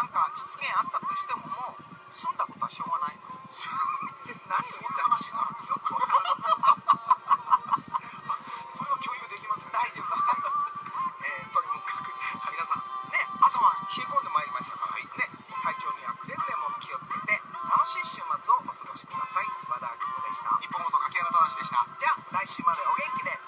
なんか失言あったとしてももう済んだことはしょうがないの。何そういうを言った話になるんですよ。それは共有できますよね。大丈夫とにもかく皆さんね、朝は冷え込んでまいりましたから、ね、体調にはくれぐれも気をつけて楽しい週末をお過ごしください。和田アキ子でした。日本放送柿原忠でした。じゃあ来週までお元気で。